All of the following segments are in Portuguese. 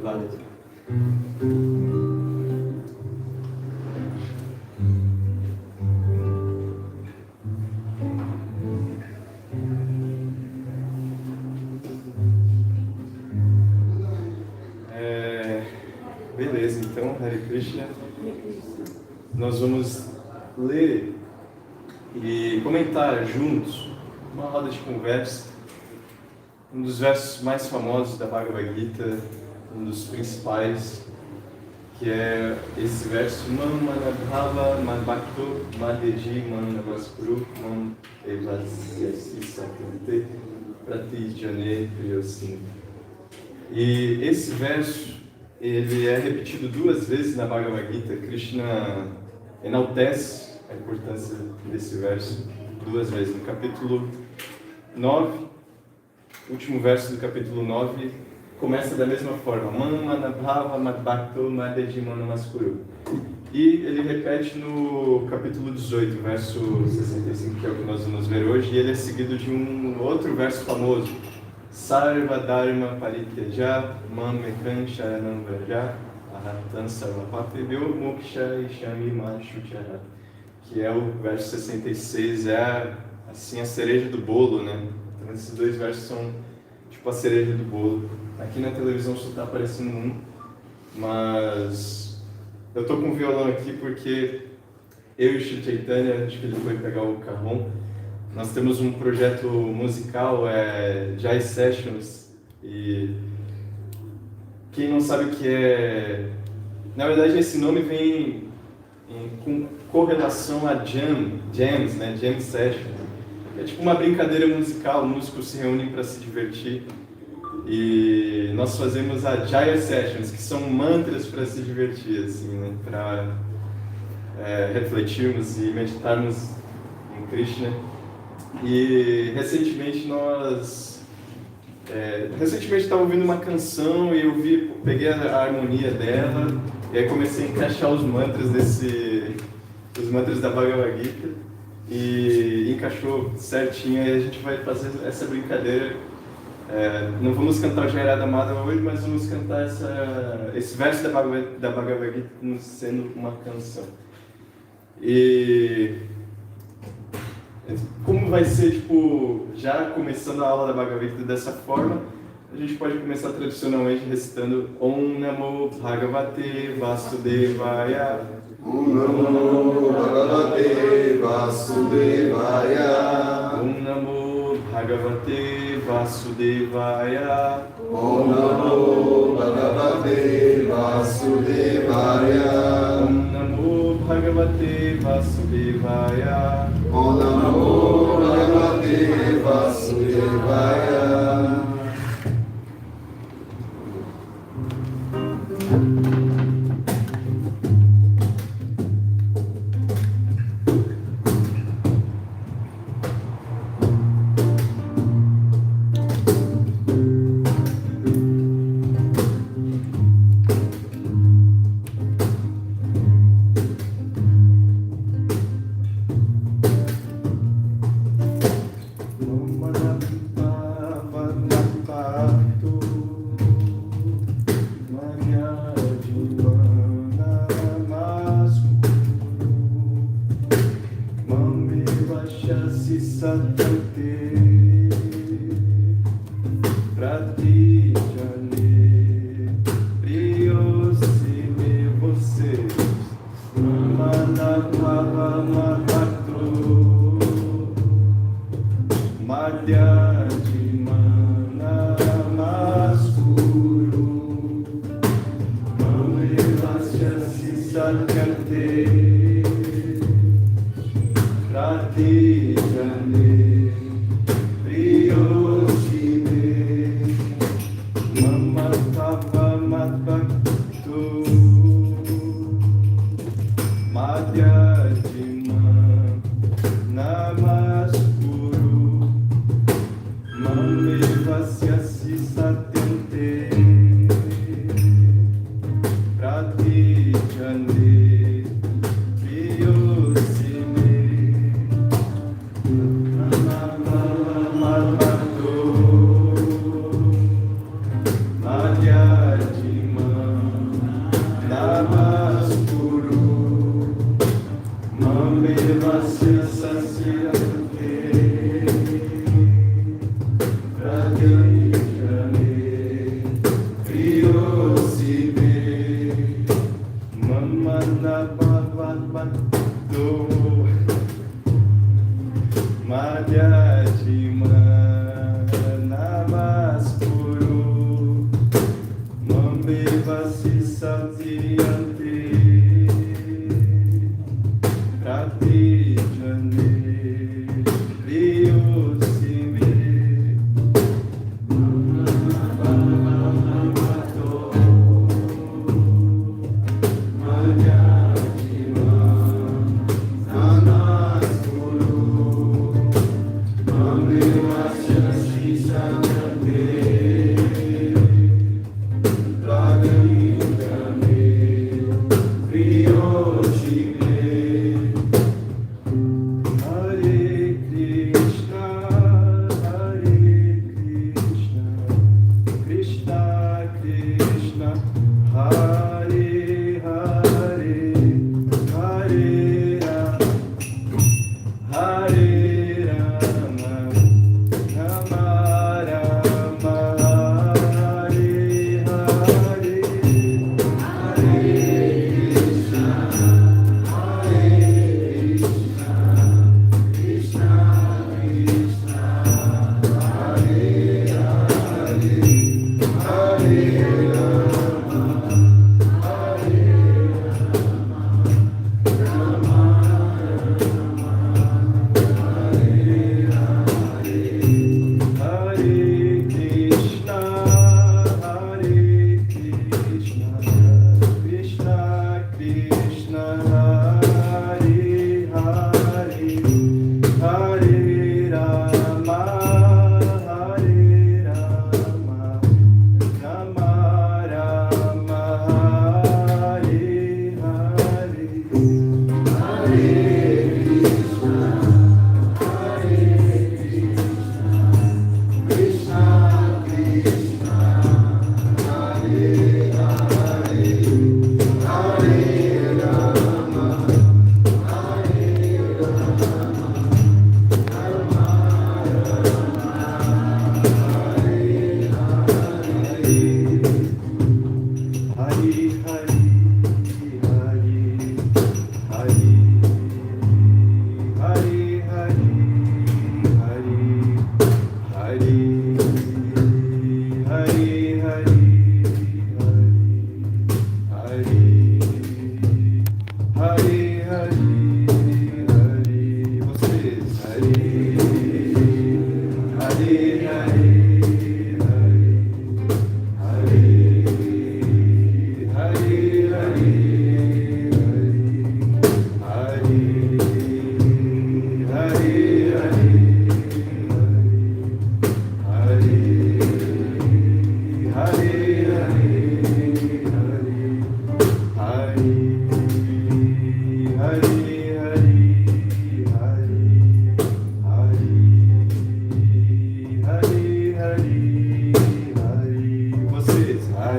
Válido. Beleza, então, Hare Krishna. Nós vamos ler e comentar juntos uma roda de conversa, um dos versos mais famosos da Bhagavad Gita, um dos principais, que é esse verso Mam manabhava madbhakto madheji manavaskuru mam evasyasi sakante pratijane priyosini. E esse verso, ele é repetido 2 vezes na Bhagavad Gita. Krishna enaltece a importância desse verso 2 vezes. No capítulo 9, último verso do capítulo 9, começa da mesma forma. Man manabhava madbhakto madheji manavaskuru. E ele repete no capítulo 18, verso 65, que é o que nós vamos ver hoje, e ele é seguido de um outro verso famoso. Sarva Dharma Parityaja Mam Ekam Sharanam Vraja Ahatan Sarvapapebhyo Moksha Ishami Mashuchara, que é o verso 66, é assim a cereja do bolo, né? Então esses 2 versos são tipo a cereja do bolo. Aqui na televisão só está aparecendo um, mas eu tô com o violão aqui porque eu e o Shri Chaitanya, acho que ele foi pegar o carrom. Nós temos um projeto musical, Jai Sessions, e quem não sabe o que é... Na verdade, esse nome vem com correlação a jams, né? Jam Session. É tipo uma brincadeira musical, músicos se reúnem para se divertir. E nós fazemos a Jai Sessions, que são mantras para se divertir, assim, né? Para refletirmos e meditarmos em Krishna. E recentemente estava ouvindo uma canção e eu peguei a harmonia dela e aí comecei a encaixar os mantras os mantras da Bhagavad Gita e encaixou certinho. E a gente vai fazer essa brincadeira. Não vamos cantar o Jai Radha Madhava hoje, mas vamos cantar esse verso da Bhagavad Gita como sendo uma canção. E como vai ser, tipo, já começando a aula da Bhagavad Gita dessa forma, a gente pode começar tradicionalmente recitando Om Namo Bhagavate Vasudevaya. Om Namo Bhagavate Vasudevaya. Om Namo Bhagavate Vasudevaya. Om Namo Bhagavate Vasudevaya. Om Namo Bhagavate Vasudevaya. Om Namo Bhagavate Vasudevaya. Madhya Jimana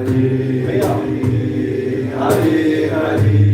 Bem alto. Hare Hare.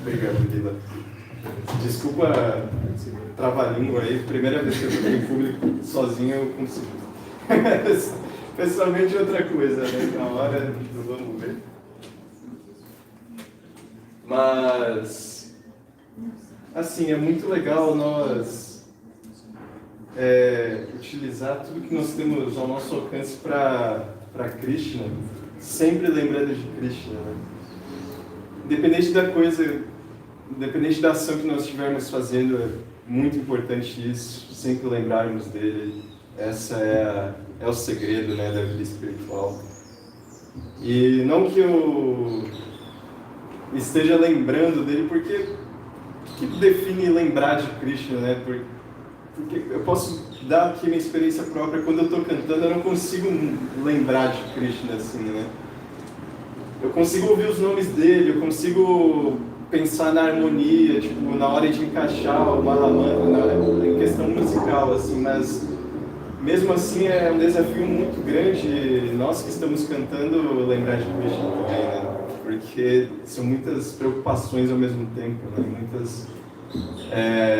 Obrigado, Lila. Desculpa trava-língua aí, primeira vez que eu estou em público sozinho eu consigo. Pessoalmente outra coisa, né? Na hora vamos ver. Mas, assim, é muito legal nós utilizar tudo que nós temos ao nosso alcance para Krishna, sempre lembrando de Krishna, né? Independente da coisa, independente da ação que nós estivermos fazendo, é muito importante isso, sempre lembrarmos dele. Essa é o segredo, né, da vida espiritual. E não que eu esteja lembrando dele, porque o que define lembrar de Krishna, né? Porque eu posso dar aqui minha experiência própria, quando eu estou cantando eu não consigo lembrar de Krishna assim, né? eu consigo ouvir os nomes dele, eu consigo pensar na harmonia, tipo, na hora de encaixar o Mahamantra, em questão musical, assim, mas mesmo assim é um desafio muito grande nós que estamos cantando lembrar de Krishna também, né? Porque são muitas preocupações ao mesmo tempo, né? Muitas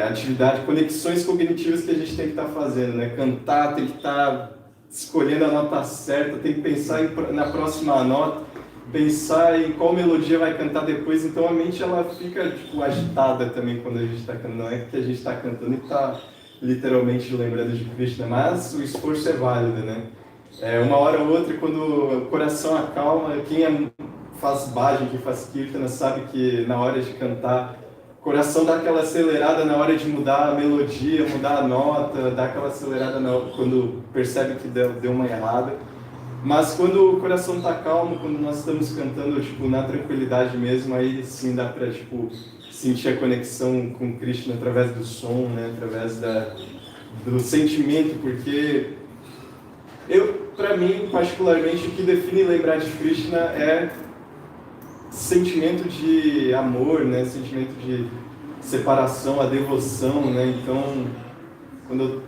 atividades, conexões cognitivas que a gente tem que estar fazendo, né? Cantar, tem que estar escolhendo a nota certa, tem que pensar na próxima nota, pensar em qual melodia vai cantar depois, então a mente ela fica tipo agitada também quando a gente está cantando, não é que a gente está cantando e está literalmente lembrando de Krishna, mas o esforço é válido, né? Uma hora ou outra, quando o coração acalma, quem faz bhajan, quem faz kirtana, sabe que na hora de cantar, o coração dá aquela acelerada na hora de mudar a melodia, mudar a nota, dá aquela acelerada quando percebe que deu uma errada. Mas quando o coração está calmo, quando nós estamos cantando tipo, na tranquilidade mesmo, aí sim dá para tipo, sentir a conexão com Krishna através do som, né? Através do sentimento, porque para mim, particularmente, o que define lembrar de Krishna é sentimento de amor, né? Sentimento de separação, a devoção, né? Então, quando eu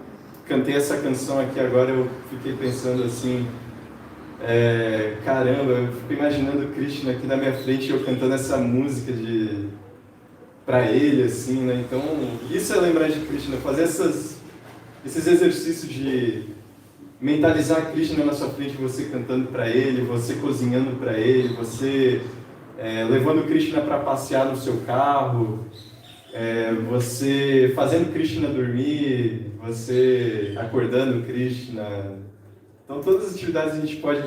cantei essa canção aqui agora, eu fiquei pensando assim, caramba, eu fico imaginando Krishna aqui na minha frente, eu cantando essa música para ele, assim, né? Então, isso é lembrar de Krishna, fazer esses exercícios de mentalizar Krishna na sua frente, você cantando para ele, você cozinhando para ele, você levando Krishna para passear no seu carro, você fazendo Krishna dormir, você acordando Krishna. Então, todas as atividades a gente pode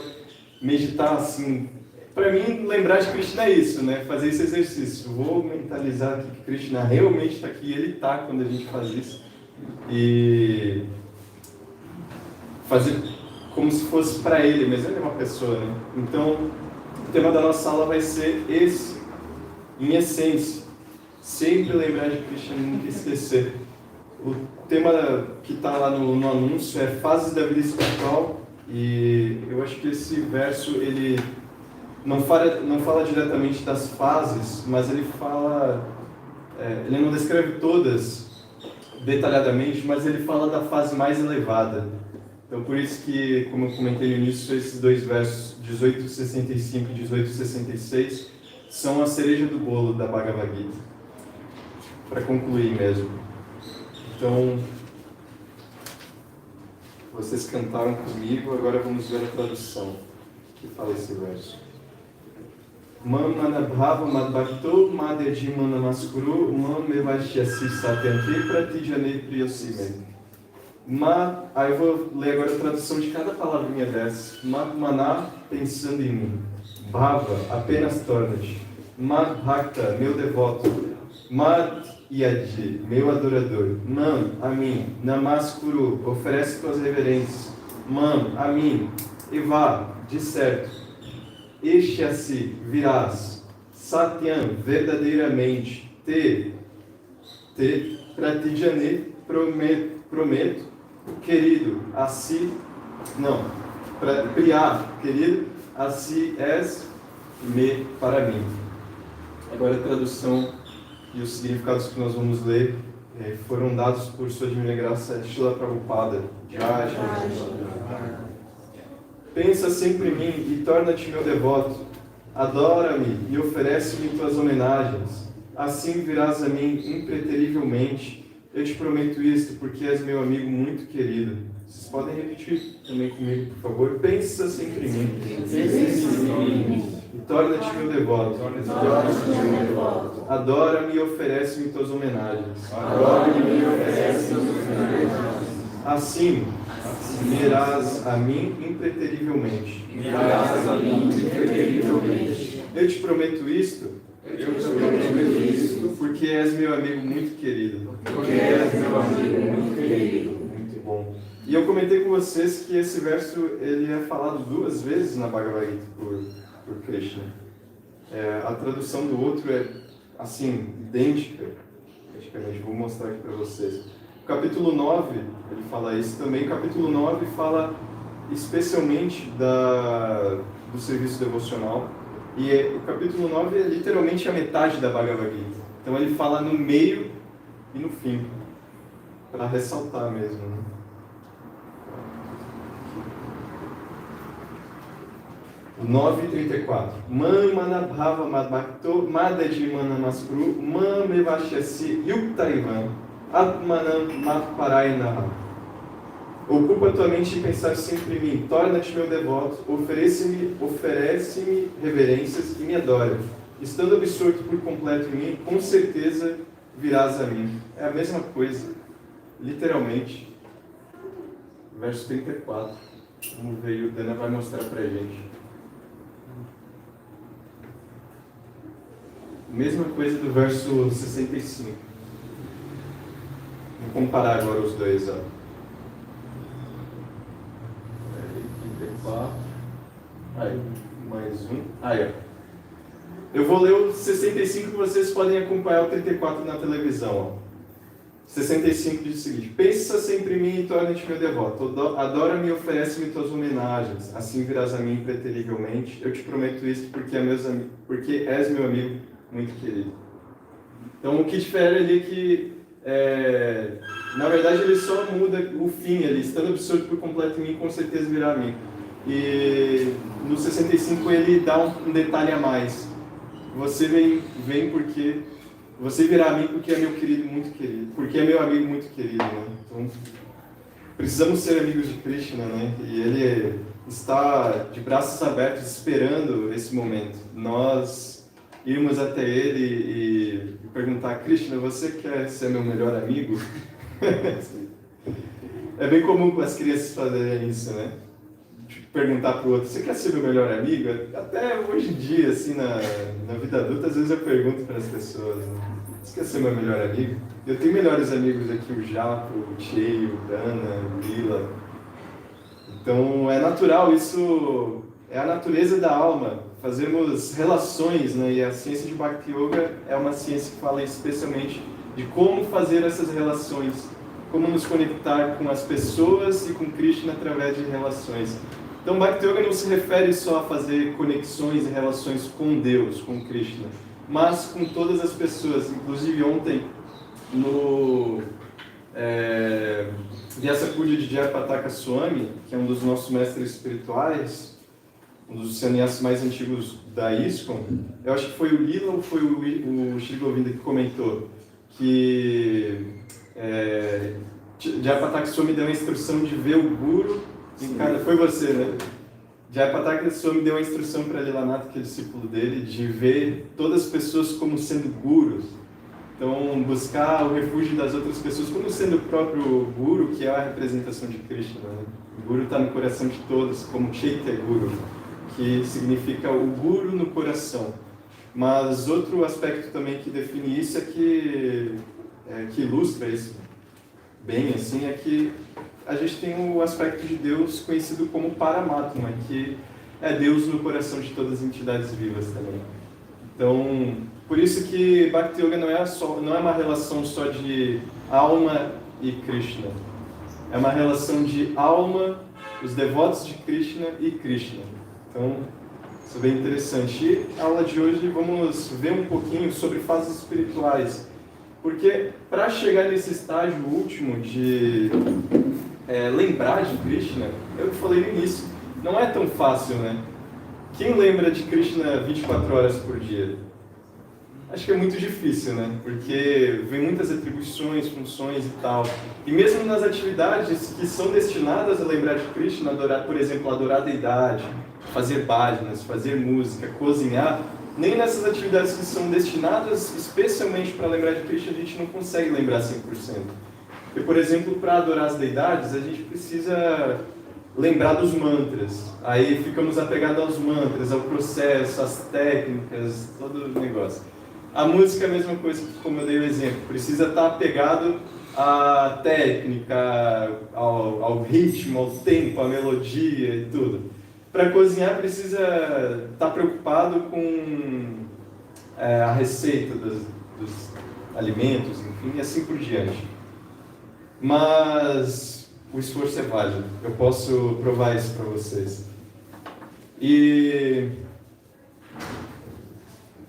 meditar assim. Para mim, lembrar de Krishna é isso, né? Fazer esse exercício. Vou mentalizar aqui que Krishna realmente está aqui, ele está quando a gente faz isso. E fazer como se fosse para ele, mas ele é uma pessoa, né? Então, o tema da nossa aula vai ser esse, em essência. Sempre lembrar de Krishna e nunca esquecer. O tema que está lá no anúncio é fases da vida espiritual, e eu acho que esse verso ele não fala diretamente das fases, mas ele ele não descreve todas detalhadamente, mas ele fala da fase mais elevada. Então, por isso que, como eu comentei no início, esses dois versos, 18:65 e 18:66, são a cereja do bolo da Bhagavad Gita. Para concluir mesmo. Então, vocês cantaram comigo, agora vamos ver a tradução que fala esse verso. Mam manabhava madbhakto madhyajima namaskuru mam mevashyasi satyanti pratijane priyasime. Aí eu vou ler agora a tradução de cada palavrinha dessa. Maná, pensando em mim. Bhava, apenas torna-te. Madbhakta, meu devoto. Madhyadi, meu adorador. Mam, a mim. Namaskuru, oferece tuas reverências. Mam, a mim. Eva, de certo. Eshyasi, virás. Satyam, verdadeiramente. Te pratijane, prometo. Querido, assim, não, priya, querido, assim és para mim. Agora a tradução e os significados que nós vamos ler foram dados por sua divina graça Srila Prabhupada. Pensa sempre em mim e torna-te meu devoto. Adora-me e oferece-me tuas homenagens. Assim virás a mim impreterivelmente. Eu te prometo isto porque és meu amigo muito querido. Vocês podem repetir também comigo, por favor? Pensa sempre em mim. E torna-te meu devoto. Adora-me e oferece-me tuas homenagens. Assim, virás a mim impreterivelmente. Eu te prometo isto. Porque és meu amigo muito querido. Muito bom. E eu comentei com vocês que esse verso ele é falado 2 vezes na Bhagavad Gita por Krishna. A tradução do outro é assim, idêntica. Praticamente, vou mostrar aqui para vocês. O capítulo 9, ele fala isso também. O capítulo 9 fala especialmente do serviço devocional. E o capítulo 9 é literalmente a metade da Bhagavad Gita. Então ele fala no meio e no fim, para ressaltar mesmo, né? O 9:34. Man manabhava madbhakto madajimana maskuru man mevashyasi yuktaivam atmanam matparainaha. Ocupa tua mente em pensar sempre em mim, torna-te meu devoto, oferece-me reverências e me adora. Estando absorto por completo em mim, com certeza virás a mim. É a mesma coisa, literalmente. Verso 34. Vamos ver, o Dana vai mostrar pra gente. Mesma coisa do verso 65. Vou comparar agora os dois, ó. 34. Aí, mais um. Aí, ó. Eu vou ler o 65 e vocês podem acompanhar o 34 na televisão, ó. 65 diz o seguinte: pensa sempre em mim e torna-te meu devoto. Adora-me e oferece-me tuas homenagens. Assim virás a mim impreterivelmente. Eu te prometo isso porque és meu amigo muito querido. Então, o que difere ali é que, na verdade, ele só muda o fim. Ele, estando absorto por completo em mim, com certeza virá a mim. E no 65 ele dá um detalhe a mais. Você vem porque... Você virá a mim porque é meu querido muito querido. Porque é meu amigo muito querido, né? Então, precisamos ser amigos de Krishna, né? E ele está de braços abertos esperando esse momento. Nós irmos até ele e perguntar: Krishna, você quer ser meu melhor amigo? É bem comum as crianças fazerem isso, né? Perguntar para o outro: você quer ser meu melhor amigo? Até hoje em dia, assim, na vida adulta, às vezes eu pergunto para as pessoas, né? Você quer ser meu melhor amigo? Eu tenho melhores amigos aqui, o Japo, o Cheio, o Dana, o Lila. Então, é natural, isso é a natureza da alma. Fazemos relações, né? E a ciência de Bhakti Yoga é uma ciência que fala especialmente de como fazer essas relações, como nos conectar com as pessoas e com Krishna através de relações. Então, Bhakti Yoga não se refere só a fazer conexões e relações com Deus, com Krishna, mas com todas as pessoas. Inclusive, ontem, no Vyasapurya de Jayapataka Swami, que é um dos nossos mestres espirituais, um dos sannyasis mais antigos da ISKCON, eu acho que foi o Lila ou foi o Shri Govinda que comentou que Jayapataka Swami deu a instrução de ver o Guru em cada... Foi você, né? Jayapataka Swami deu a instrução para Lilanatha, que é discípulo dele, de ver todas as pessoas como sendo gurus. Então, buscar o refúgio das outras pessoas como sendo o próprio Guru, que é a representação de Krishna, né? O Guru está no coração de todos, como Chaitya Guru, que significa o Guru no coração. Mas outro aspecto também que define isso que ilustra isso bem, assim, é que a gente tem o aspecto de Deus conhecido como Paramatma, que é Deus no coração de todas as entidades vivas também. Então, por isso que Bhakti Yoga não é uma relação só de alma e Krishna. É uma relação de alma, os devotos de Krishna e Krishna. Então, isso é bem interessante. E na aula de hoje vamos ver um pouquinho sobre fases espirituais. Porque para chegar nesse estágio último de lembrar de Krishna, eu falei no início, não é tão fácil, né? Quem lembra de Krishna 24 horas por dia? Acho que é muito difícil, né? Porque vem muitas atribuições, funções e tal. E mesmo nas atividades que são destinadas a lembrar de Krishna, adorar, por exemplo, adorar a deidade, fazer bhajanas, fazer música, cozinhar, nem nessas atividades que são destinadas especialmente para lembrar de Krishna, a gente não consegue lembrar 100%. Porque, por exemplo, para adorar as deidades, a gente precisa lembrar dos mantras. Aí ficamos apegados aos mantras, ao processo, às técnicas, todo o negócio. A música é a mesma coisa, como eu dei o exemplo. Precisa estar apegado à técnica, ao ritmo, ao tempo, à melodia e tudo. Para cozinhar precisa estar preocupado com a receita dos alimentos, enfim, e assim por diante. Mas o esforço é válido. Eu posso provar isso para vocês. E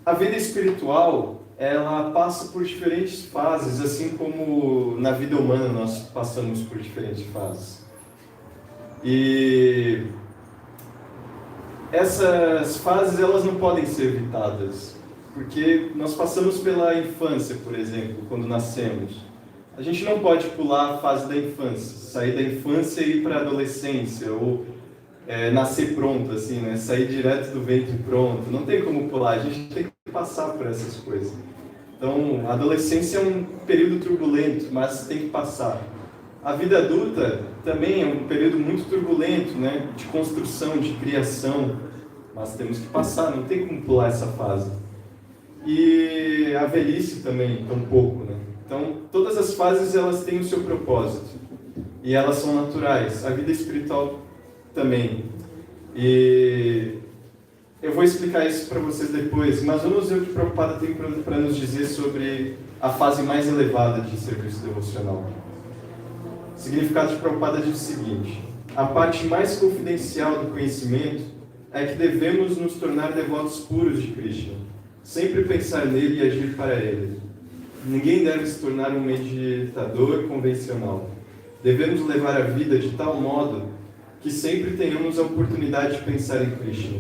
A vida espiritual, ela passa por diferentes fases, assim como na vida humana nós passamos por diferentes fases. E essas fases, elas não podem ser evitadas, porque nós passamos pela infância, por exemplo, quando nascemos. A gente não pode pular a fase da infância, sair da infância e ir para a adolescência, ou nascer pronto, assim, né? Sair direto do ventre pronto. Não tem como pular, a gente tem que passar por essas coisas. Então, a adolescência é um período turbulento, mas tem que passar. A vida adulta também é um período muito turbulento, né? De construção, de criação, mas temos que passar, não tem como pular essa fase. E a velhice também, tampouco, né? Então, todas as fases, elas têm o seu propósito, e elas são naturais. A vida espiritual também. E eu vou explicar isso para vocês depois, mas vamos ver o que o Prabhupada tem para nos dizer sobre a fase mais elevada de serviço devocional. O significado de Prabhupada diz o seguinte: a parte mais confidencial do conhecimento é que devemos nos tornar devotos puros de Krishna, sempre pensar nele e agir para ele. Ninguém deve se tornar um meditador convencional. Devemos levar a vida de tal modo que sempre tenhamos a oportunidade de pensar em Krishna.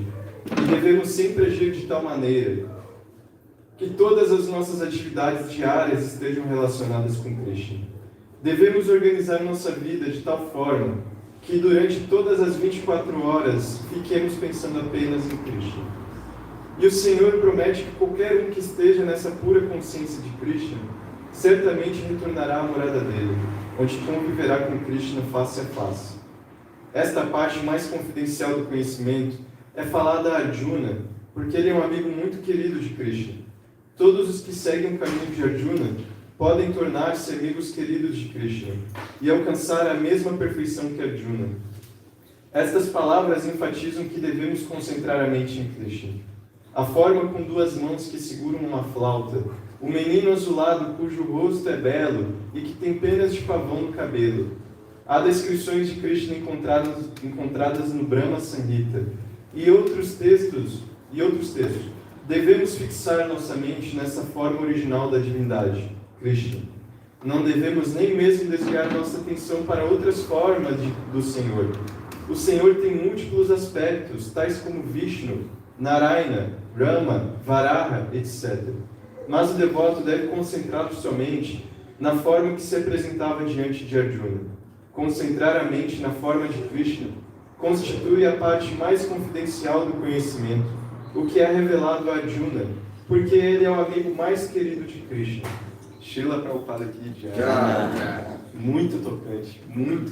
E devemos sempre agir de tal maneira que todas as nossas atividades diárias estejam relacionadas com Krishna. Devemos organizar nossa vida de tal forma que durante todas as 24 horas fiquemos pensando apenas em Krishna. E o Senhor promete que qualquer um que esteja nessa pura consciência de Krishna certamente retornará à morada dele, onde conviverá com Krishna face a face. Esta parte mais confidencial do conhecimento é falada a Arjuna, porque ele é um amigo muito querido de Krishna. Todos os que seguem o caminho de Arjuna podem tornar-se amigos queridos de Krishna e alcançar a mesma perfeição que Arjuna. Estas palavras enfatizam que devemos concentrar a mente em Krishna. A forma com duas mãos que seguram uma flauta, o menino azulado cujo rosto é belo e que tem penas de pavão no cabelo. Há descrições de Krishna encontradas no Brahma Samhita e outros textos. Devemos fixar nossa mente nessa forma original da divindade, Krishna. Não devemos nem mesmo desviar nossa atenção para outras formas do Senhor. O Senhor tem múltiplos aspectos, tais como Vishnu, Narayana, Brahma, Varaha, etc. Mas o devoto deve concentrar somente na forma que se apresentava diante de Arjuna. Concentrar a mente na forma de Krishna constitui a parte mais confidencial do conhecimento, o que é revelado a Arjuna, porque ele é o amigo mais querido de Krishna. Srila Prabhupada aqui já. Muito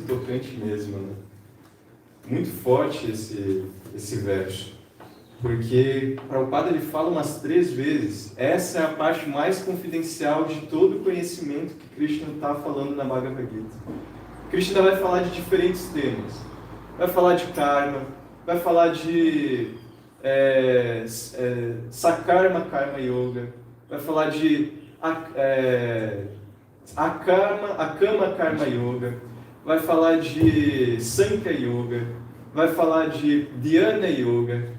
tocante mesmo, né? Muito forte esse verso. Porque Prabhupada ele fala umas 3 vezes, essa é a parte mais confidencial de todo o conhecimento que Krishna está falando na Bhagavad Gita. Krishna vai falar de diferentes temas. Vai falar de karma, vai falar de Sakarma Karma Yoga, vai falar de Akama Karma Yoga, vai falar de Sankhya Yoga, vai falar de Dhyana Yoga,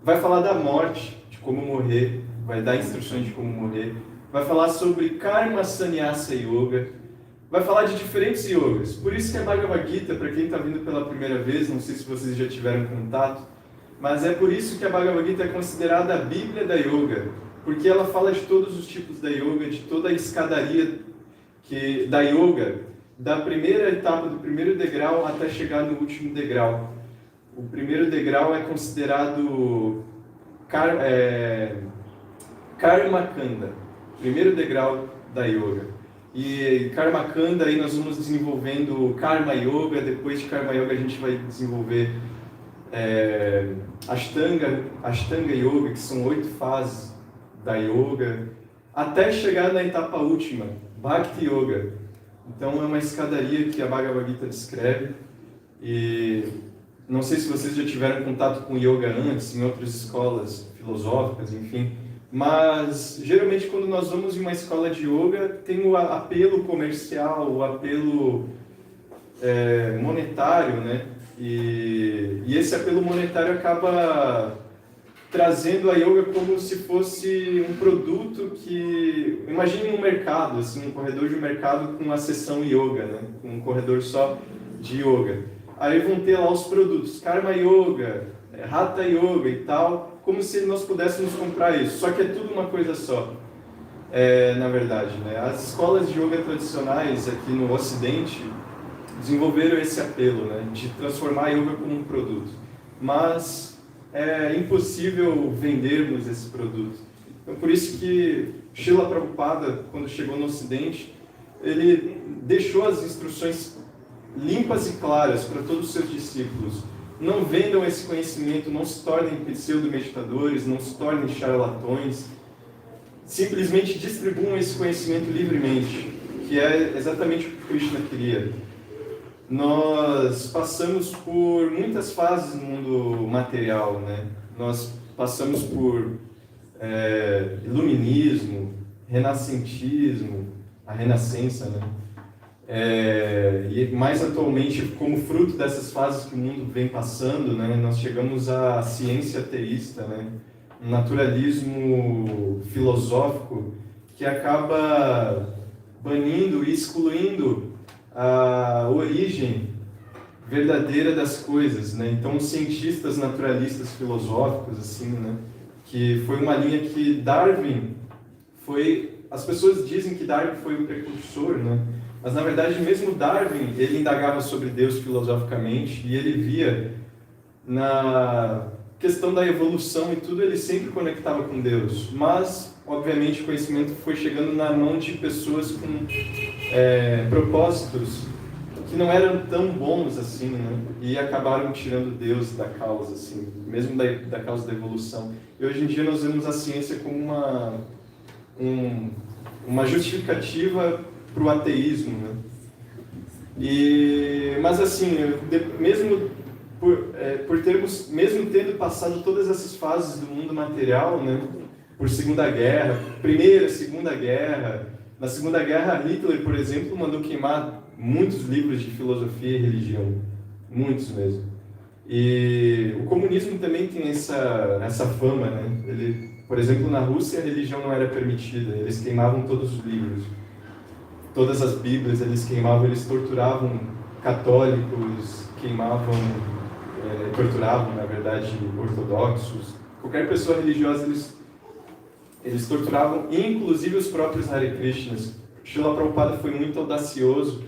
vai falar da morte, de como morrer, vai dar instruções de como morrer, vai falar sobre Karma Sannyasa Yoga, vai falar de diferentes yogas. Por isso que a Bhagavad Gita, para quem está vindo pela primeira vez, não sei se vocês já tiveram contato, mas é por isso que a Bhagavad Gita é considerada a Bíblia da Yoga, porque ela fala de todos os tipos da Yoga, de toda a escadaria da Yoga, da primeira etapa, do primeiro degrau até chegar no último degrau. O primeiro degrau é considerado Karma Kanda, primeiro degrau da Yoga. E Karma Kanda, aí nós vamos desenvolvendo Karma Yoga, depois de Karma Yoga a gente vai desenvolver Ashtanga Yoga, que são 8 fases da Yoga, até chegar na etapa última, Bhakti Yoga. Então é uma escadaria que a Bhagavad Gita descreve, e não sei se vocês já tiveram contato com Yoga antes, em outras escolas filosóficas, enfim, mas geralmente quando nós vamos em uma escola de Yoga, tem o apelo comercial, o apelo monetário, né? E esse apelo monetário acaba trazendo a yoga como se fosse um produto que... Imagine um mercado, assim, um corredor de mercado com uma seção yoga, né? Um corredor só de yoga. Aí vão ter lá os produtos, Karma Yoga, Hatha Yoga e tal, como se nós pudéssemos comprar isso. Só que é tudo uma coisa só, na verdade, né? As escolas de yoga tradicionais aqui no Ocidente desenvolveram esse apelo, né? De transformar a yoga como um produto. Mas é impossível vendermos esse produto. Então, por isso que Srila Prabhupada, quando chegou no Ocidente, ele deixou as instruções limpas e claras para todos os seus discípulos. Não vendam esse conhecimento, não se tornem pseudo-meditadores, não se tornem charlatões. Simplesmente distribuam esse conhecimento livremente, que é exatamente o que Krishna queria. Nós passamos por muitas fases no mundo material, né? Nós passamos por iluminismo, renascentismo, a renascença, né? E mais atualmente, como fruto dessas fases que o mundo vem passando, né? Nós chegamos à ciência ateísta, né? Um naturalismo filosófico que acaba banindo e excluindo a origem verdadeira das coisas, né? Então, os cientistas naturalistas filosóficos, assim, né? Que foi uma linha que Darwin foi... As pessoas dizem que Darwin foi o precursor, né? Mas, na verdade, mesmo Darwin, ele indagava sobre Deus filosoficamente e ele via na questão da evolução e tudo, ele sempre conectava com Deus. Mas, obviamente, o conhecimento foi chegando na mão de pessoas com propósitos que não eram tão bons assim, né? E acabaram tirando Deus da causa, assim, mesmo da causa da evolução. E hoje em dia nós vemos a ciência como uma justificativa para o ateísmo, né? Mas assim, mesmo tendo passado todas essas fases do mundo material, né? Por Segunda Guerra, Primeira, Segunda Guerra. Na Segunda Guerra, Hitler, por exemplo, mandou queimar muitos livros de filosofia e religião, muitos mesmo. E o comunismo também tem essa fama, né? Por exemplo, na Rússia a religião não era permitida, eles queimavam todos os livros, todas as Bíblias eles queimavam, eles torturavam católicos, torturavam, na verdade, ortodoxos, qualquer pessoa religiosa eles torturavam, inclusive os próprios Hare Krishnas. Srila Prabhupada foi muito audacioso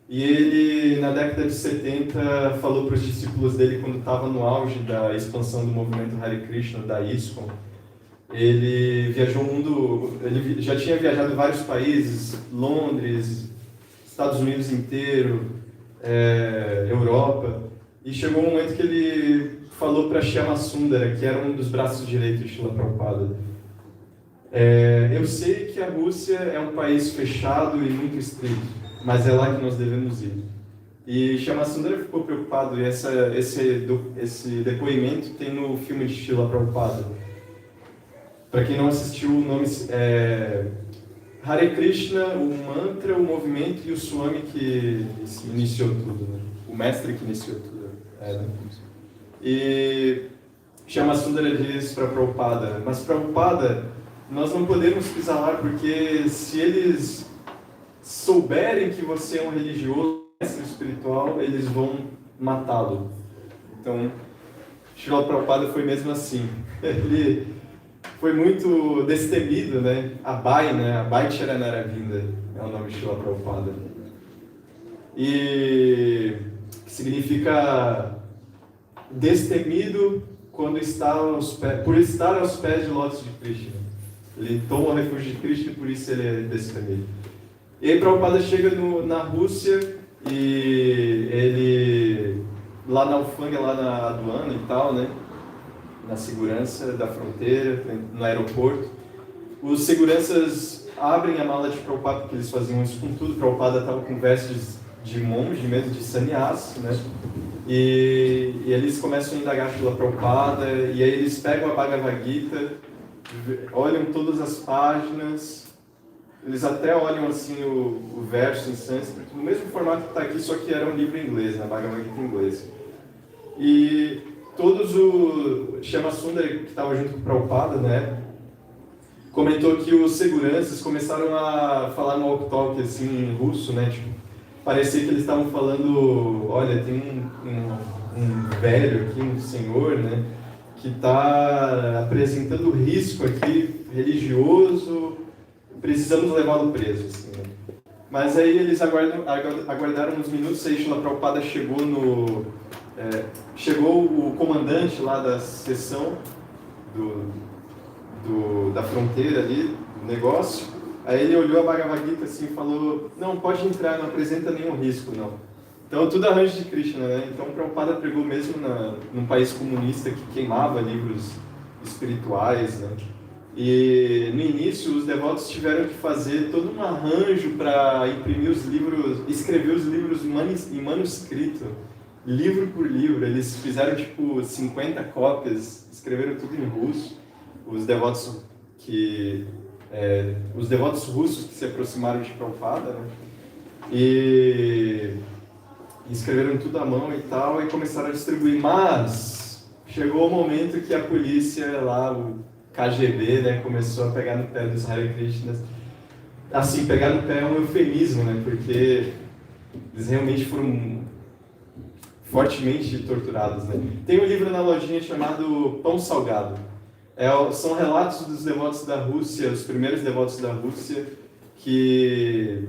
e ele, na década de 70, falou para os discípulos dele, quando estava no auge da expansão do movimento Hare Krishna, da ISKCON, ele viajou o mundo, ele já tinha viajado em vários países, Londres, Estados Unidos inteiro, Europa, e chegou um momento que ele falou para Shyama Sundara, que era um dos braços direitos de Srila Prabhupada: eu sei que a Rússia é um país fechado e muito estrito, mas é lá que nós devemos ir. E Shyama Sundara ficou preocupado, e esse depoimento tem no filme de Srila Prabhupada. Para quem não assistiu, o nome Hare Krishna, o mantra, o movimento e o Swami que iniciou tudo, né? O mestre que iniciou tudo. Né? E Shyama Sundara diz para Prabhupada: mas Prabhupada, nós não podemos pisar lá, porque se eles souberem que você é um religioso, mestre espiritual, eles vão matá-lo. Então, Srila Prabhupada foi mesmo assim. Ele foi muito destemido, né? Abai, né? Abai Charanaravinda é o nome de Srila Prabhupada. E que significa destemido por estar aos pés de lótus de Krishna. Ele toma o refúgio de Krishna e por isso ele é destemido. E aí Prabhupada chega na Rússia e ele, lá na alfândega, lá na aduana e tal, né? Na segurança da fronteira, no aeroporto, os seguranças abrem a mala de Prabhupada, porque eles faziam isso com tudo. Prabhupada estava com vestes de monge, mesmo de sannyasi, né? E eles começam a indagar pela Prabhupada, e aí eles pegam a Bhagavad Gita, olham todas as páginas, eles até olham assim o verso em sânscrito, no mesmo formato que está aqui, só que era um livro em inglês, na Bhagavad Gita em inglês. E Shama Sundar, que estava junto com o Prabhupada, né, comentou que os seguranças começaram a falar no walk-talk, assim, em russo, né, tipo, parecia que eles estavam falando, olha, tem um velho aqui, um senhor, né, que está apresentando risco aqui, religioso, precisamos levá-lo preso, assim, né. Mas aí eles aguardaram uns minutos, aí Srila Prabhupada chegou o comandante lá da seção da fronteira ali, do negócio. Aí ele olhou a Bhagavad Gita assim e falou, não, pode entrar, não apresenta nenhum risco, não. Então tudo arranjo de Krishna, né? Então o Prabhupada pregou mesmo num país comunista que queimava livros espirituais, né? E no início os devotos tiveram que fazer todo um arranjo para imprimir os livros, escrever os livros em manuscrito, livro por livro. Eles fizeram tipo 50 cópias, escreveram tudo em russo. Os devotos russos que se aproximaram de Prabhupada, né? E escreveram tudo à mão e tal, e começaram a distribuir. Mas chegou o momento que a polícia lá, o KGB, né, começou a pegar no pé dos Hare Krishnas. Assim, pegar no pé é um eufemismo, né, porque eles realmente foram fortemente torturados, né. Tem um livro na lojinha chamado Pão Salgado. São relatos dos devotos da Rússia, os primeiros devotos da Rússia, que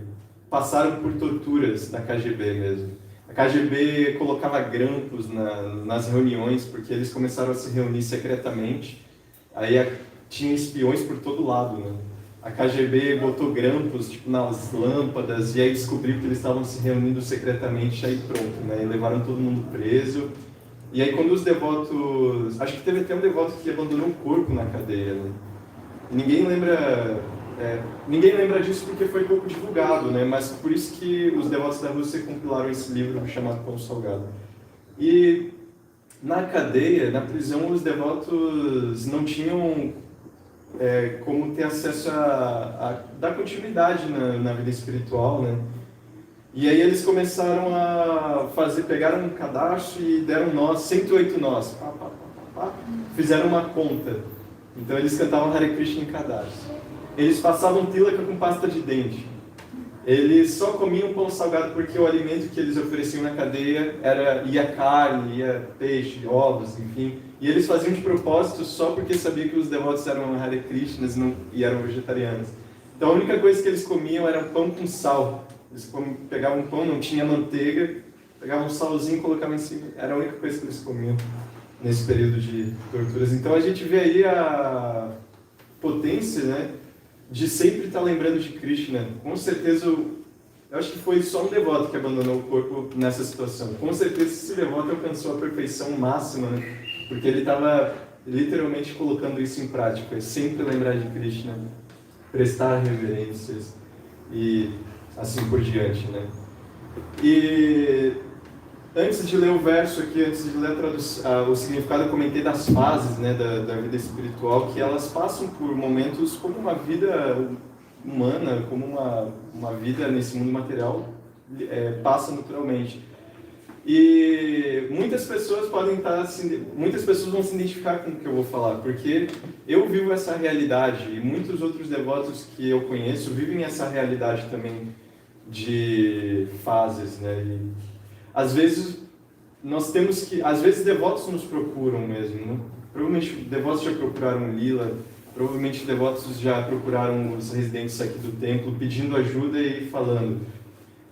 passaram por torturas da KGB mesmo. A KGB colocava grampos nas reuniões, porque eles começaram a se reunir secretamente. Aí tinha espiões por todo lado, né? A KGB botou grampos tipo, nas lâmpadas, e aí descobriu que eles estavam se reunindo secretamente, aí pronto, né? E levaram todo mundo preso. E aí quando os devotos... Acho que teve até um devoto que abandonou o corpo na cadeia, né? E ninguém lembra disso porque foi pouco divulgado, né? Mas por isso que os devotos da Rússia compilaram esse livro chamado Pão Salgado. E na cadeia, na prisão, os devotos não tinham como ter acesso a dar continuidade na vida espiritual, né? E aí eles começaram a pegaram um cadastro e deram nós, 108 nós, fizeram uma conta. Então eles cantavam Hare Krishna em cadastro. Eles passavam tilaka com pasta de dente. Eles só comiam pão salgado porque o alimento que eles ofereciam na cadeia ia carne, ia peixe, ovos, enfim. E eles faziam de propósito só porque sabiam que os devotos eram Hare Krishnas e eram vegetarianos. Então a única coisa que eles comiam era pão com sal. Eles pegavam um pão, não tinha manteiga, pegavam um salzinho e colocavam em cima. Era a única coisa que eles comiam nesse período de torturas. Então a gente vê aí a potência, né, de sempre estar lembrando de Krishna. Com certeza, eu acho que foi só um devoto que abandonou o corpo nessa situação. Com certeza esse devoto alcançou a perfeição máxima, né, porque ele estava literalmente colocando isso em prática. Sempre lembrar de Krishna, prestar reverências e assim por diante, né. E antes de ler o verso aqui, antes de ler o significado, eu comentei das fases, né, da vida espiritual, que elas passam por momentos como uma vida humana, como uma vida nesse mundo material, passa naturalmente. E muitas pessoas vão se identificar com o que eu vou falar, porque eu vivo essa realidade e muitos outros devotos que eu conheço vivem essa realidade também de fases, né? E, às vezes devotos nos procuram mesmo, né? Provavelmente devotos já procuraram Lila, provavelmente devotos já procuraram os residentes aqui do templo pedindo ajuda e falando: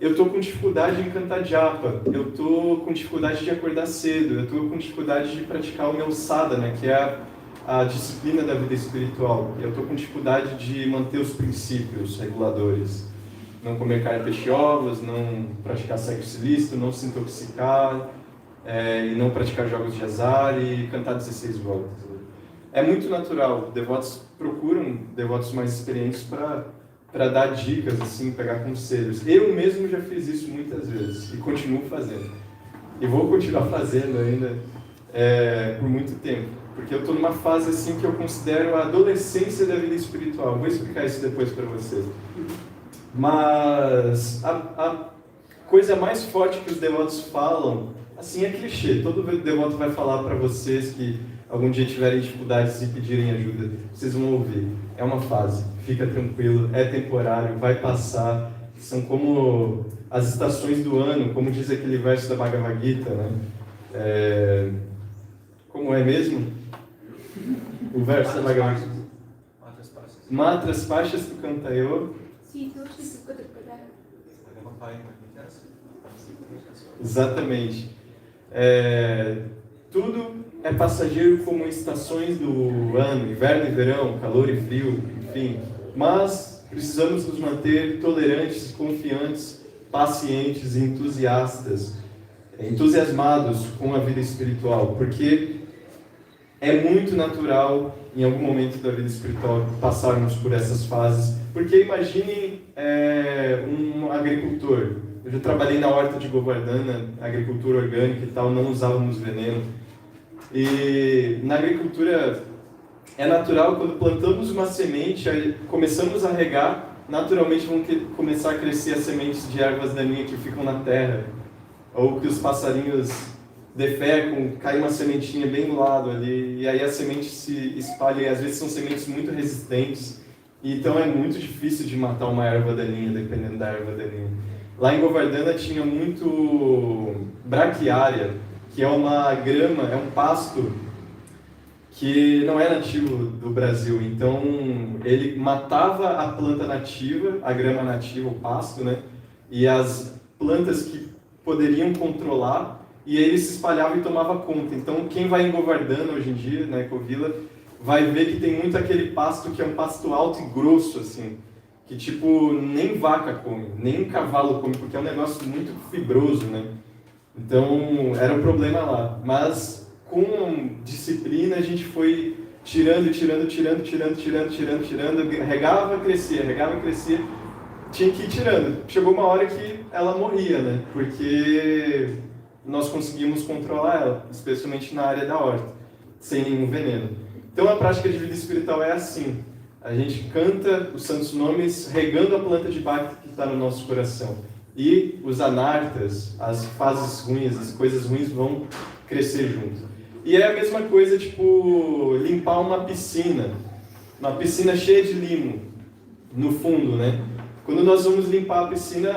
eu estou com dificuldade em cantar japa, eu estou com dificuldade de acordar cedo, eu estou com dificuldade de praticar o meu sadhana, que é a disciplina da vida espiritual, eu estou com dificuldade de manter os princípios reguladores. Não comer carne, peixe e ovos, não praticar sexo ilícito, não se intoxicar, e não praticar jogos de azar e cantar 16 voltas. É muito natural, devotos procuram devotos mais experientes para dar dicas, assim, pegar conselhos. Eu mesmo já fiz isso muitas vezes e continuo fazendo. E vou continuar fazendo ainda por muito tempo, porque eu estou numa fase assim que eu considero a adolescência da vida espiritual. Vou explicar isso depois para vocês. Mas a coisa mais forte que os devotos falam Assim, é clichê. Todo devoto vai falar para vocês que algum dia tiverem dificuldades e pedirem ajuda. Vocês vão ouvir. É uma fase. Fica tranquilo. É temporário. Vai passar. São como as estações do ano, como diz aquele verso da Bhagavad Gita, né? Como é mesmo? O verso da Bhagavad Gita. Matras Pachas tu Cantayo. Exatamente. Tudo é passageiro como estações do ano, inverno e verão, calor e frio, enfim. Mas precisamos nos manter tolerantes, confiantes, pacientes e entusiasmados com a vida espiritual, porque é muito natural, em algum momento da vida espiritual, passarmos por essas fases. Porque imaginem um agricultor. Eu já trabalhei na horta de Govardhana, agricultura orgânica e tal, não usávamos veneno. E na agricultura é natural, quando plantamos uma semente, aí começamos a regar, naturalmente vão começar a crescer as sementes de ervas daninhas que ficam na terra, ou que os passarinhos defecam, cai uma sementinha bem do lado ali, e aí a semente se espalha, e às vezes são sementes muito resistentes, então é muito difícil de matar uma erva daninha, dependendo da erva daninha. Lá em Govardhana tinha muito braquiária, que é uma grama, é um pasto que não é nativo do Brasil. Então, ele matava a planta nativa, a grama nativa, o pasto, né? E as plantas que poderiam controlar, e ele se espalhava e tomava conta. Então, quem vai em Govardhana hoje em dia, na Ecovila, vai ver que tem muito aquele pasto que é um pasto alto e grosso, assim, que tipo, nem vaca come, nem cavalo come, porque é um negócio muito fibroso, né? Então, era um problema lá. Mas, com disciplina, a gente foi tirando, regava, crescia, tinha que ir tirando. Chegou uma hora que ela morria, né? Porque nós conseguimos controlar ela, especialmente na área da horta, sem nenhum veneno. Então, a prática de vida espiritual é assim. A gente canta os santos nomes regando a planta de bhakti que está no nosso coração. E os anartas, as fases ruins, as coisas ruins vão crescer junto. E é a mesma coisa, tipo, limpar uma piscina cheia de limo, no fundo, né? Quando nós vamos limpar a piscina,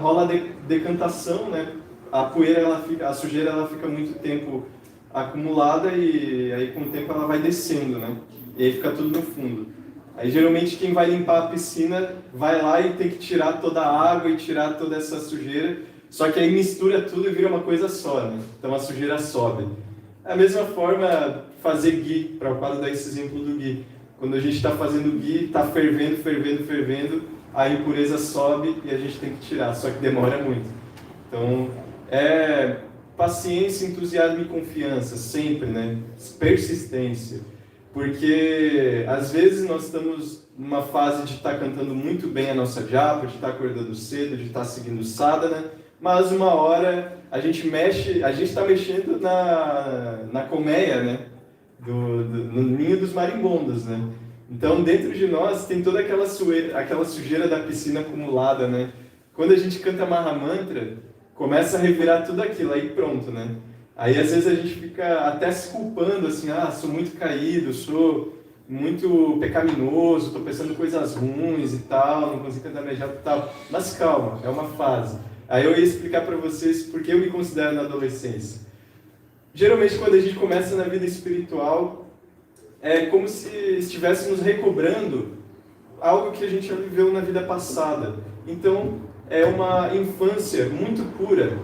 rola a decantação, né? A poeira, a sujeira, ela fica muito tempo acumulada e aí com o tempo ela vai descendo, né? E aí fica tudo no fundo. Aí geralmente quem vai limpar a piscina vai lá e tem que tirar toda a água e tirar toda essa sujeira, só que aí mistura tudo e vira uma coisa só, né? Então a sujeira sobe. Da mesma forma, fazer ghee, para o quadro dar esse exemplo do ghee. Quando a gente está fazendo ghee, está fervendo, a impureza sobe e a gente tem que tirar, só que demora muito. Então, paciência, entusiasmo e confiança, sempre, né? Persistência. Porque, às vezes, nós estamos numa fase de estar cantando muito bem a nossa japa, de estar acordando cedo, de estar seguindo sadhana, mas uma hora a gente está mexendo na colmeia, né? No ninho dos marimbondos, né? Então, dentro de nós tem toda aquela sujeira da piscina acumulada, né? Quando a gente canta Mahamantra, começa a revirar tudo aquilo, aí pronto, né? Aí, às vezes, a gente fica até se culpando, assim, sou muito caído, sou muito pecaminoso, estou pensando coisas ruins e tal, não consigo cantar minha japa e tal. Mas calma, é uma fase. Aí eu ia explicar para vocês por que eu me considero na adolescência. Geralmente, quando a gente começa na vida espiritual, é como se estivéssemos recobrando algo que a gente já viveu na vida passada. Então, é uma infância muito pura.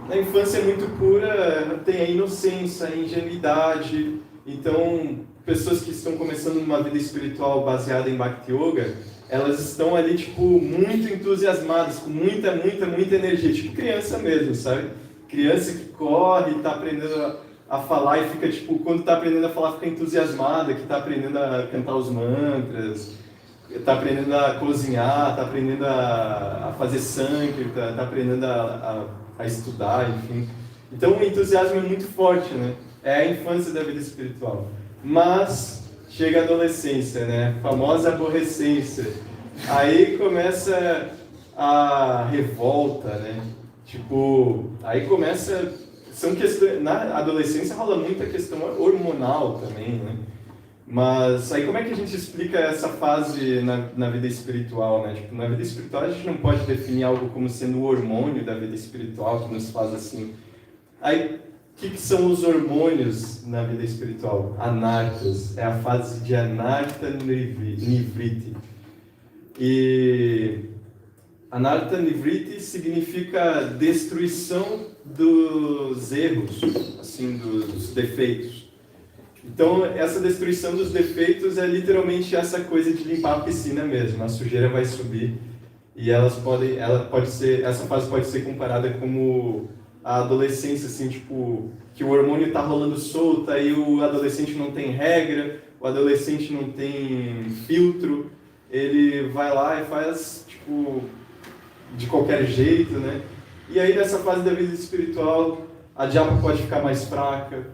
Na infância muito pura tem a inocência, a ingenuidade. Então, pessoas que estão começando uma vida espiritual baseada em Bhakti Yoga, elas estão ali, tipo, muito entusiasmadas, com muita energia, tipo criança mesmo, sabe? Criança que corre, está aprendendo a falar e fica, tipo, quando está aprendendo a falar, fica entusiasmada, que está aprendendo a cantar os mantras, está aprendendo a cozinhar, está aprendendo a fazer sankirtan, está aprendendo a estudar, enfim. Então o entusiasmo é muito forte, né? É a infância da vida espiritual. Mas chega a adolescência, né? A famosa aborrecência. Aí começa a revolta, né? Tipo, aí começa... São questões... Na adolescência rola muita questão hormonal também, né? Mas aí como é que a gente explica essa fase na vida espiritual, né? Tipo, na vida espiritual a gente não pode definir algo como sendo o hormônio da vida espiritual que nos faz assim. Aí, o que são os hormônios na vida espiritual? Anartas. É a fase de Anarta Nivriti. E Anarta Nivriti significa destruição dos erros, assim, dos defeitos. Então, essa destruição dos defeitos é literalmente essa coisa de limpar a piscina mesmo. A sujeira vai subir e essa fase pode ser comparada como a adolescência, assim, tipo, que o hormônio está rolando solto, aí o adolescente não tem regra, o adolescente não tem filtro, ele vai lá e faz, tipo, de qualquer jeito, né? E aí, nessa fase da vida espiritual, a japa pode ficar mais fraca,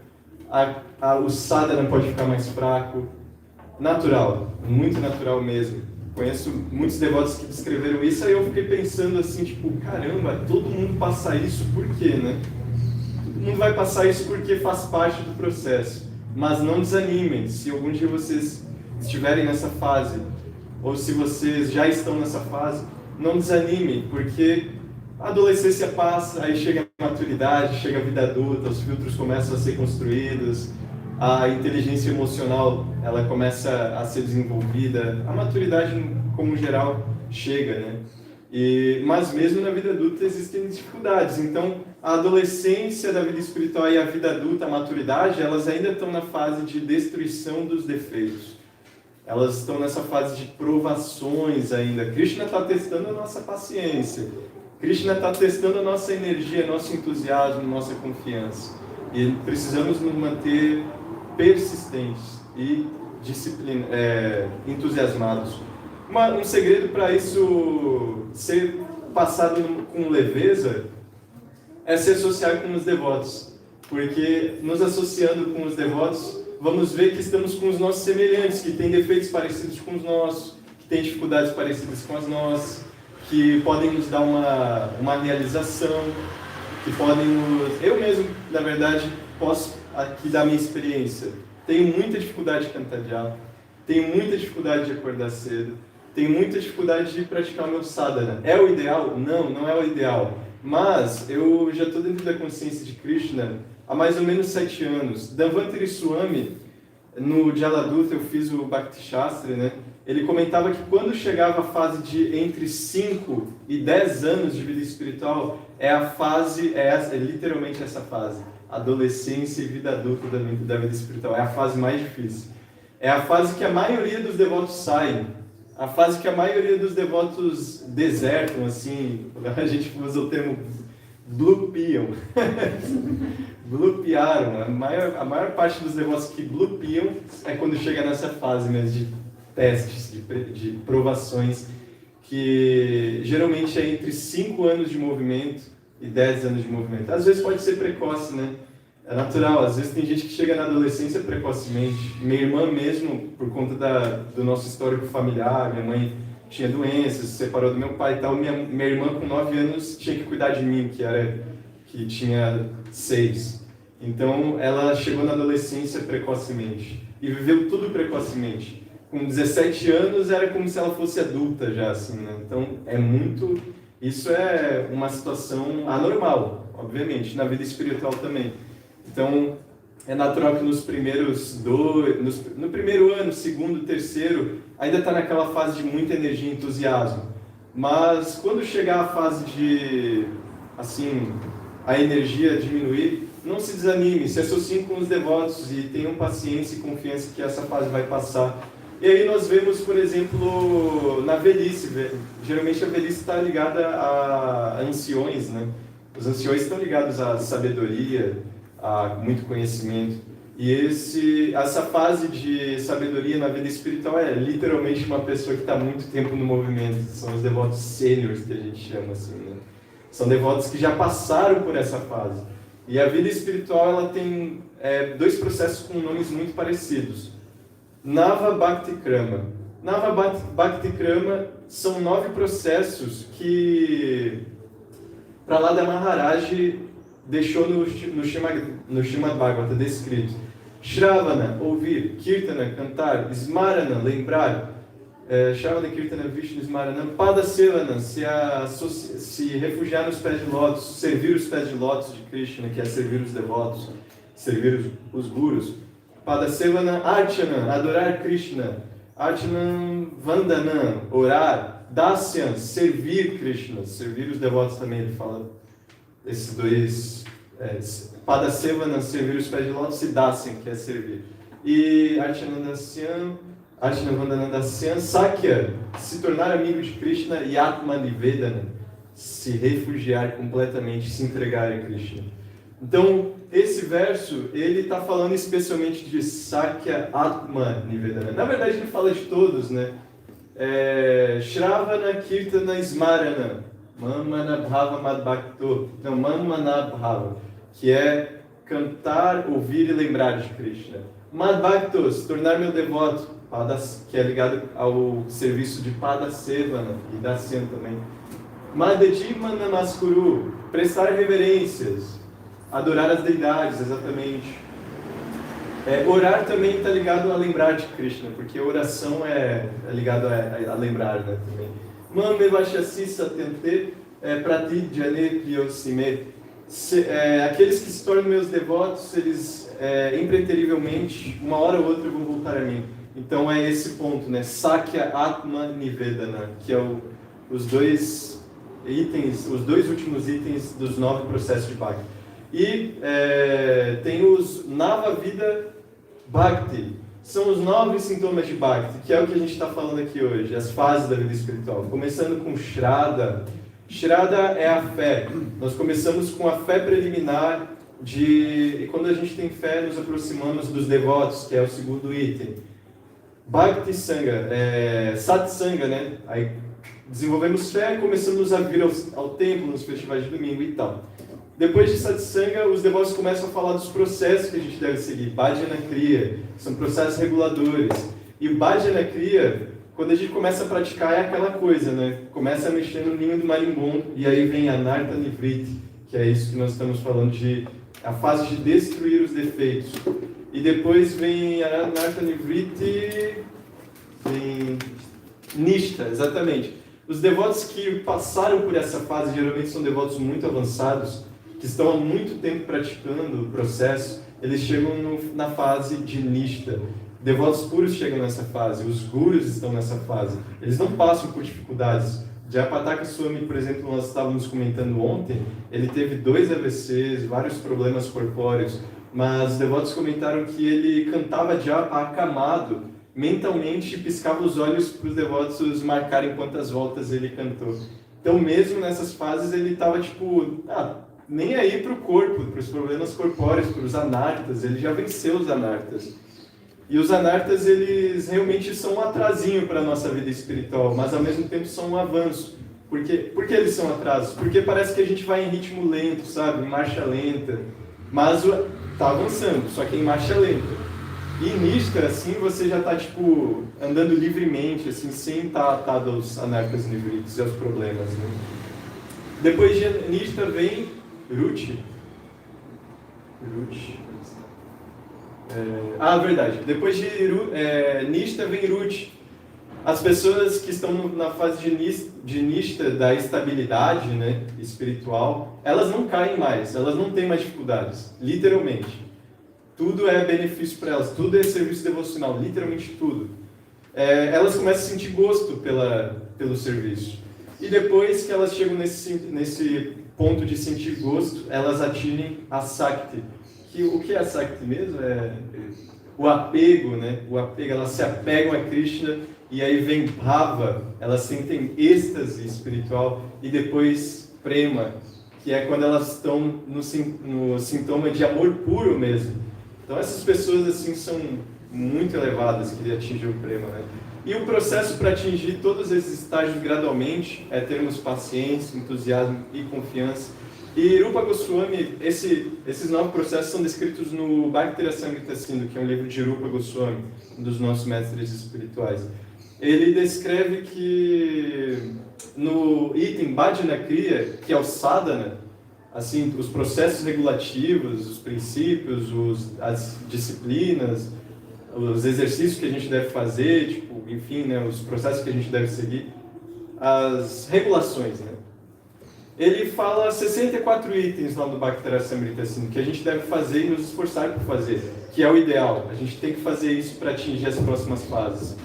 o sadhana pode ficar mais fraco. Natural, muito natural mesmo. Conheço muitos devotos que descreveram isso, aí eu fiquei pensando assim, tipo, caramba, todo mundo passa isso por quê, né? Todo mundo vai passar isso porque faz parte do processo. Mas não desanimem, se algum dia vocês estiverem nessa fase, ou se vocês já estão nessa fase, não desanimem, porque a adolescência passa, aí chega a maturidade, chega a vida adulta, os filtros começam a ser construídos, a inteligência emocional ela começa a ser desenvolvida, a maturidade como geral chega, né? Mas mesmo na vida adulta existem dificuldades, então a adolescência da vida espiritual e a vida adulta, a maturidade, elas ainda estão na fase de destruição dos defeitos. Elas estão nessa fase de provações ainda. Krishna está testando a nossa paciência. Krishna está testando a nossa energia, nosso entusiasmo, nossa confiança. E precisamos nos manter persistentes e entusiasmados. Um segredo para isso ser passado com leveza é se associar com os devotos. Porque nos associando com os devotos, vamos ver que estamos com os nossos semelhantes, que têm defeitos parecidos com os nossos, que têm dificuldades parecidas com as nossas, que podem nos dar uma realização, que podem nos... Eu mesmo, na verdade, posso aqui dar minha experiência. Tenho muita dificuldade de cantar japa, tenho muita dificuldade de acordar cedo, tenho muita dificuldade de praticar o meu sadhana. É o ideal? Não, não é o ideal. Mas eu já estou dentro da consciência de Krishna há mais ou menos 7 anos. Dhanvantari Swami, no Jaladuta, eu fiz o Bhakti Shastra, né? Ele comentava que quando chegava a fase de entre 5 e 10 anos de vida espiritual, é literalmente essa fase, adolescência e vida adulta da vida espiritual, é a fase mais difícil. É a fase que a maioria dos devotos saem, a fase que a maioria dos devotos desertam, assim, a gente usa o termo blupiam, blupiaram, a maior parte dos devotos que blupiam é quando chega nessa fase mesmo de testes, de provações, que geralmente é entre 5 anos de movimento e 10 anos de movimento. Às vezes pode ser precoce, né? É natural, às vezes tem gente que chega na adolescência precocemente. Minha irmã mesmo, por conta do nosso histórico familiar, minha mãe tinha doenças, se separou do meu pai e tal, minha irmã com 9 anos tinha que cuidar de mim, que tinha 6. Então ela chegou na adolescência precocemente e viveu tudo precocemente. Com 17 anos era como se ela fosse adulta já, assim, né? Então isso é uma situação anormal, obviamente, na vida espiritual também. Então é natural que no primeiro ano, segundo, terceiro, ainda está naquela fase de muita energia e entusiasmo. Mas quando chegar a fase de, assim, a energia diminuir, não se desanime, se associem com os devotos e tenham paciência e confiança que essa fase vai passar. E aí nós vemos, por exemplo, na velhice, geralmente a velhice está ligada a anciões, né? Os anciões estão ligados à sabedoria, a muito conhecimento. E essa fase de sabedoria na vida espiritual é literalmente uma pessoa que está muito tempo no movimento. São os devotos sêniores que a gente chama assim, né? São devotos que já passaram por essa fase. E a vida espiritual ela tem 2 processos com nomes muito parecidos. Nava Bhakti Krama. Nava Bhakti Krama são 9 processos que Prahlada Maharaj deixou no Srimad Bhagavata descrito: Shravana, ouvir; Kirtana, cantar; Smarana, lembrar; Shravana, Kirtana, Vishnu, Smarana; Padasevana, se refugiar nos pés de lótus, servir os pés de lótus de Krishna, que é servir os devotos, servir os gurus. Padasevana, Archana, adorar Krishna; Archana, Vandana, orar; Dasyan, servir Krishna, servir os devotos também, ele fala esses dois. Padasevana, servir os pés de lótus, e Dasyan, que é servir. E Archana Vandana Dasyan, Sakya, se tornar amigo de Krishna, e Atma Nivedana, se refugiar completamente, se entregar a Krishna. Então, esse verso, ele está falando especialmente de Sakya Atma Nivedana. Na verdade, ele fala de todos, né? Shravana, Kirtana, Smarana, Mamana Bhava Madbhakto, não, Mamana Bhava, que é cantar, ouvir e lembrar de Krishna. Madbhakto, se tornar meu devoto, que é ligado ao serviço de Padasevana e Dasyan também. Madhyaji Namaskuru, prestar reverências, adorar as deidades, exatamente. Orar também está ligado a lembrar de Krishna, porque oração é ligado a lembrar, né, também. Mame Vashasi Satente Prati Jane Priyosime. Aqueles que se tornam meus devotos, eles impreterivelmente, uma hora ou outra, vão voltar a mim. Então é esse ponto, né? Sakya Atma Nivedana, que é os dois últimos itens dos 9 processos de Bhakti. E tem os Navavida Bhakti, são os 9 sintomas de Bhakti, que é o que a gente está falando aqui hoje, as fases da vida espiritual. Começando com Shraddha. Shraddha é a fé. Nós começamos com a fé preliminar e quando a gente tem fé, nos aproximamos dos devotos, que é o segundo item. Bhakti Sangha, Satsanga, né? Aí desenvolvemos fé, começamos a vir ao templo, nos festivais de domingo e tal. Depois de Satsanga, os devotos começam a falar dos processos que a gente deve seguir. Bhajana Kriya, são processos reguladores. E o Bhajana Kriya, quando a gente começa a praticar, é aquela coisa, né? Começa a mexer no ninho do marimbondo, e aí vem a Anartha Nivriti, que é isso que nós estamos falando, a fase de destruir os defeitos. E depois vem a Anartha Nivriti, vem Nishta, exatamente. Os devotos que passaram por essa fase, geralmente são devotos muito avançados, que estão há muito tempo praticando o processo, eles chegam na fase de Nishta. Devotos puros chegam nessa fase, os gurus estão nessa fase. Eles não passam por dificuldades. Jayapataka Swami, por exemplo, nós estávamos comentando ontem, ele teve 2 AVCs, vários problemas corpóreos, mas os devotos comentaram que ele cantava japa acamado, mentalmente piscava os olhos para os devotos marcarem quantas voltas ele cantou. Então, mesmo nessas fases, ele estava nem aí para o corpo, para os problemas corpóreos, para os anartas, ele já venceu os anartas. E os anartas, eles realmente são um atrasinho para a nossa vida espiritual, mas ao mesmo tempo são um avanço. Por que eles são atrasos? Porque parece que a gente vai em ritmo lento, sabe? Em marcha lenta. Mas está avançando, só que em marcha lenta. E Nishta, assim, você já está, andando livremente, assim, sem estar atado aos anartas nivritis e aos problemas, né? Depois de Nishta vem Ruchi. Verdade. Depois de Nishta vem Ruchi. As pessoas que estão na fase de Nishta, da estabilidade, né, espiritual, elas não caem mais, elas não têm mais dificuldades, literalmente. Tudo é benefício para elas, tudo é serviço devocional, literalmente tudo. Elas começam a sentir gosto pelo serviço. E depois que elas chegam nesse ponto de sentir gosto, elas atingem a Sakti. O que é a Sakti mesmo? O apego, né? O apego, elas se apegam a Krishna, e aí vem Bhava, elas sentem êxtase espiritual, e depois Prema, que é quando elas estão no sintoma de amor puro mesmo. Então essas pessoas assim são muito elevadas que atingem o Prema, né? E o processo para atingir todos esses estágios gradualmente é termos paciência, entusiasmo e confiança. E Rupa Goswami, esses 9 processos são descritos no Bhakti Rasamrita Sindhu, que é um livro de Rupa Goswami, um dos nossos mestres espirituais. ele descreve que no item Bhajana Kriya, que é o sadhana, assim, os processos regulativos, os princípios, as disciplinas, os exercícios que a gente deve fazer, tipo, enfim, né, os processos que a gente deve seguir, as regulações, né? Ele fala 64 itens lá do Bhaktarasamrita Sindhu que a gente deve fazer e nos esforçar por fazer, que é o ideal. A gente tem que fazer isso para atingir as próximas fases.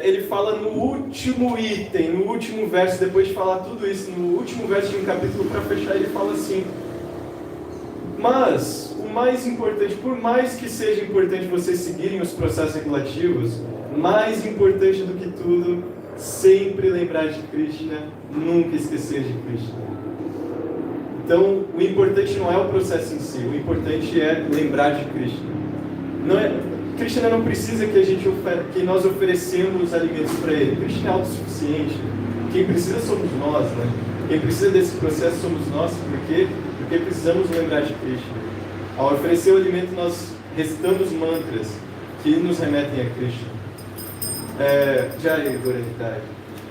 Ele fala no último item, no último verso, depois de falar tudo isso, no último verso de um capítulo, para fechar, ele fala assim: mas o mais importante, por mais que seja importante vocês seguirem os processos regulativos, mais importante do que tudo, sempre lembrar de Krishna, nunca esquecer de Krishna. Então, o importante não é o processo em si, o importante é lembrar de Krishna. Krishna não precisa que nós oferecemos alimentos para ele. Krishna é autossuficiente. Quem precisa somos nós, né? Quem precisa desse processo somos nós. Por quê? Porque precisamos lembrar de Krishna. Ao oferecer o alimento, nós recitamos mantras que nos remetem a Krishna. Jai Goranidade.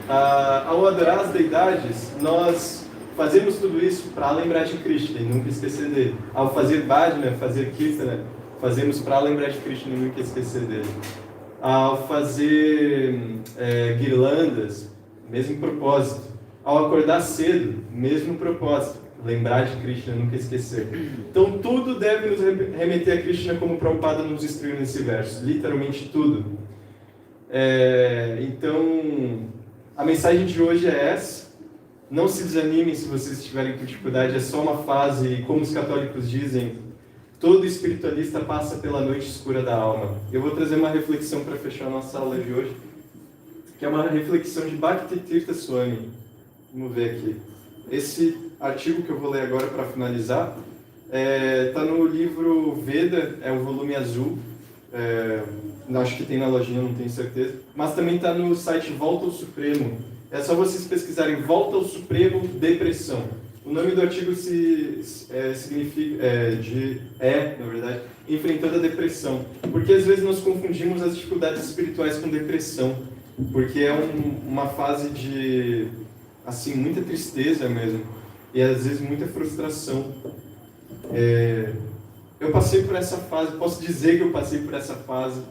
Ao adorar as deidades, nós fazemos tudo isso para lembrar de Krishna e nunca esquecer dele. Ao fazer bhajana, fazer kirtana, fazemos para lembrar de Krishna e nunca esquecer dele. Ao fazer guirlandas, mesmo propósito. Ao acordar cedo, mesmo propósito. Lembrar de Krishna e nunca esquecer. Então tudo deve nos remeter a Krishna, como Prabhupada nos instruiu nesse verso. Literalmente tudo. Então, a mensagem de hoje é essa. Não se desanimem se vocês estiverem com dificuldade. É só uma fase, e como os católicos dizem, todo espiritualista passa pela noite escura da alma. Eu vou trazer uma reflexão para fechar a nossa aula de hoje, que é uma reflexão de Bhaktitirtha Swami. Vamos ver aqui. Esse artigo que eu vou ler agora para finalizar está no livro Veda, é o volume azul. Acho que tem na lojinha, não tenho certeza. Mas também está no site Volta ao Supremo. É só vocês pesquisarem Volta ao Supremo Depressão. O nome do artigo significa, na verdade, enfrentando a depressão. Porque às vezes nós confundimos as dificuldades espirituais com depressão. Porque é uma fase de, assim, muita tristeza mesmo. E às vezes muita frustração. Eu passei por essa fase, posso dizer que eu passei por essa fase.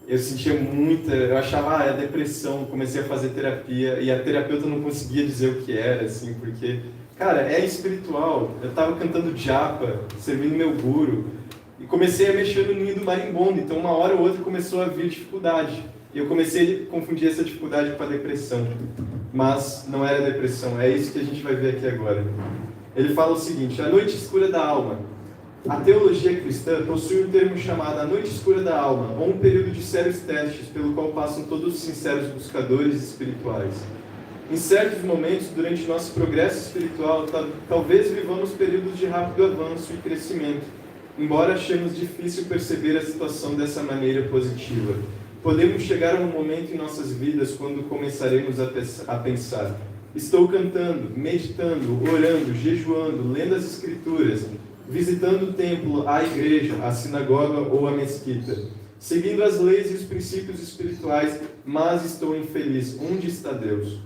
Eu sentia eu achava, é depressão, comecei a fazer terapia, e a terapeuta não conseguia dizer o que era, assim, porque, cara, é espiritual. Eu estava cantando japa, servindo meu guru, e comecei a mexer no ninho do marimbondo, então uma hora ou outra começou a vir dificuldade. E eu comecei a confundir essa dificuldade com a depressão, mas não era depressão, é isso que a gente vai ver aqui agora. Ele fala o seguinte: a noite escura da alma. A teologia cristã possui um termo chamado a noite escura da alma, ou um período de sérios testes pelo qual passam todos os sinceros buscadores espirituais. Em certos momentos, durante nosso progresso espiritual, talvez vivamos períodos de rápido avanço e crescimento, embora achemos difícil perceber a situação dessa maneira positiva. Podemos chegar a um momento em nossas vidas quando começaremos a pensar: estou cantando, meditando, orando, jejuando, lendo as escrituras, visitando o templo, a igreja, a sinagoga ou a mesquita, seguindo as leis e os princípios espirituais, mas estou infeliz. Onde está Deus?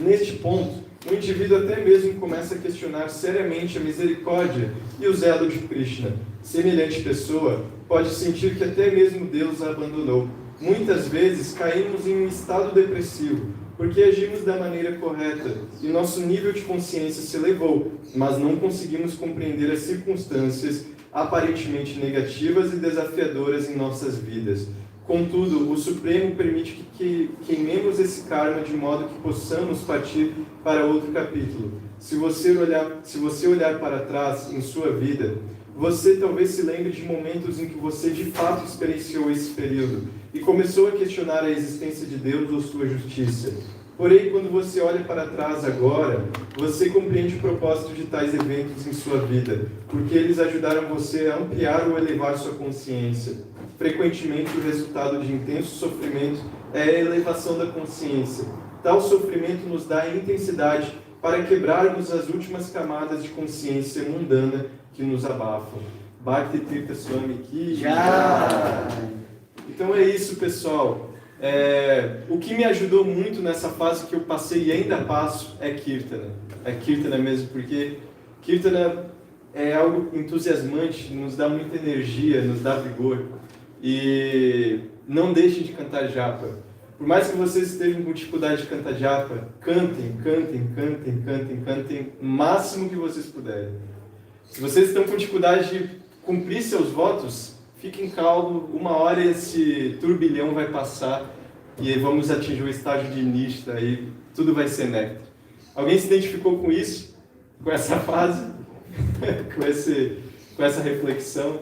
Neste ponto, o indivíduo até mesmo começa a questionar seriamente a misericórdia e o zelo de Krishna. Semelhante pessoa pode sentir que até mesmo Deus a abandonou. Muitas vezes caímos em um estado depressivo, porque agimos da maneira correta e nosso nível de consciência se elevou, mas não conseguimos compreender as circunstâncias aparentemente negativas e desafiadoras em nossas vidas. Contudo, o Supremo permite que queimemos esse karma de modo que possamos partir para outro capítulo. Se você olhar para trás em sua vida, você talvez se lembre de momentos em que você de fato experienciou esse período e começou a questionar a existência de Deus ou sua justiça. Porém, quando você olha para trás agora, você compreende o propósito de tais eventos em sua vida, porque eles ajudaram você a ampliar ou elevar sua consciência. Frequentemente, o resultado de intenso sofrimento é a elevação da consciência. Tal sofrimento nos dá intensidade para quebrarmos as últimas camadas de consciência mundana que nos abafam. Bhaktitirtha Swami Ki Jai. Então é isso, pessoal. O que me ajudou muito nessa fase que eu passei e ainda passo é Kirtana. É Kirtana mesmo, porque Kirtana é algo entusiasmante, nos dá muita energia, nos dá vigor. E não deixem de cantar japa. Por mais que vocês estejam com dificuldade de cantar japa, cantem, cantem, cantem, cantem, cantem o máximo que vocês puderem. Se vocês estão com dificuldade de cumprir seus votos, fiquem calmos, 1 hora esse turbilhão vai passar e vamos atingir o estágio de Nishta e tudo vai ser néctar. Alguém se identificou com isso? Com essa fase? com essa reflexão?